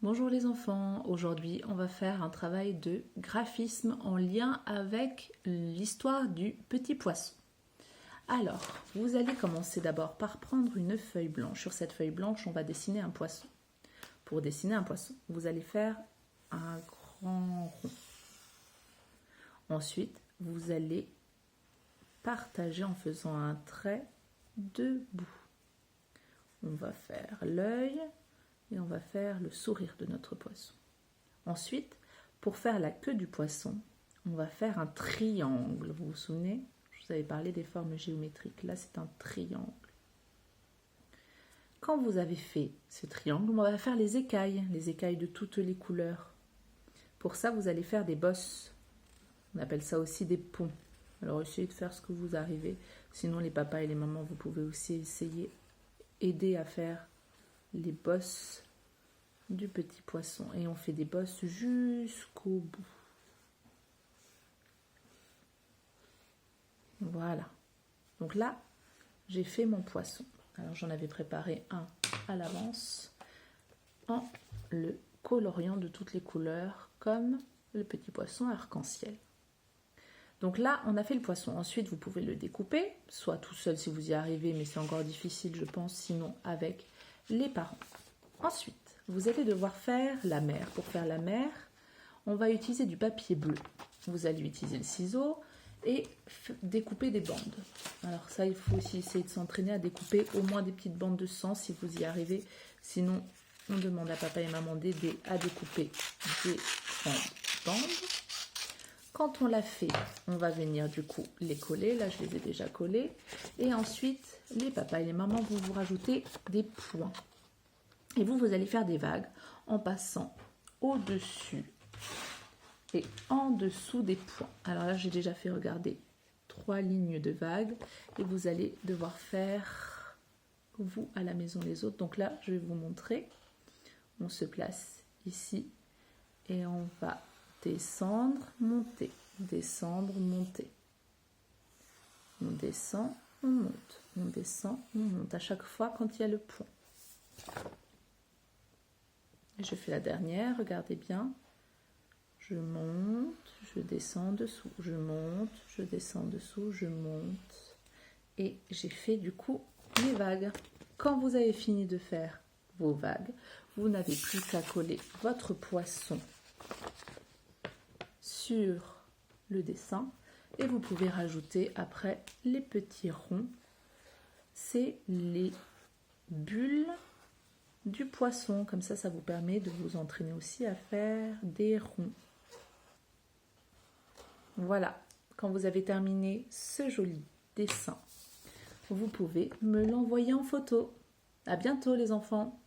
Bonjour les enfants, aujourd'hui on va faire un travail de graphisme en lien avec l'histoire du petit poisson. Alors, vous allez commencer d'abord par prendre une feuille blanche. Sur cette feuille blanche, on va dessiner un poisson. Pour dessiner un poisson, vous allez faire un grand rond. Ensuite, vous allez partager en faisant un trait debout. On va faire l'œil et on va faire le sourire de notre poisson. Ensuite, pour faire la queue du poisson, on va faire un triangle. Vous vous souvenez? Je vous avais parlé des formes géométriques. Là, c'est un triangle. Quand vous avez fait ce triangle, on va faire les écailles de toutes les couleurs. Pour ça, vous allez faire des bosses. On appelle ça aussi des ponts. Alors, essayez de faire ce que vous arrivez. Sinon, les papas et les mamans, vous pouvez aussi essayer, aider à faire les bosses du petit poisson. Et on fait des bosses jusqu'au bout. Voilà. Donc là, j'ai fait mon poisson. Alors, j'en avais préparé un à l'avance en le coloriant de toutes les couleurs comme le petit poisson arc-en-ciel. Donc là, on a fait le poisson. Ensuite, vous pouvez le découper, soit tout seul si vous y arrivez, mais c'est encore difficile, je pense, sinon avec les parents. Ensuite, vous allez devoir faire la mer. Pour faire la mer, on va utiliser du papier bleu. Vous allez utiliser le ciseau et découper des bandes. Alors ça, il faut aussi essayer de s'entraîner à découper au moins des petites bandes de sang si vous y arrivez. Sinon, on demande à papa et maman d'aider à découper des grandes bandes. Quand on l'a fait, on va venir du coup les coller. Là, je les ai déjà collés. Et ensuite, les papas et les mamans vont vous rajouter des points. Et vous allez faire des vagues en passant au-dessus et en dessous des points. Alors là, j'ai déjà fait, regarder, 3 lignes de vagues. Et vous allez devoir faire, vous, à la maison, les autres. Donc là, je vais vous montrer. On se place ici et on va descendre, monter, descendre, monter. On descend, on monte, on descend, on monte. À chaque fois quand il y a le point. Et je fais la dernière, regardez bien. Je monte, je descends en dessous, je monte, je descends en dessous, je monte. Et j'ai fait du coup les vagues. Quand vous avez fini de faire vos vagues, vous n'avez plus qu'à coller votre poisson sur le dessin et vous pouvez rajouter après les petits ronds. C'est les bulles du poisson. Comme ça vous permet de vous entraîner aussi à faire des ronds. Voilà, quand vous avez terminé ce joli dessin, vous pouvez me l'envoyer en photo. À bientôt les enfants!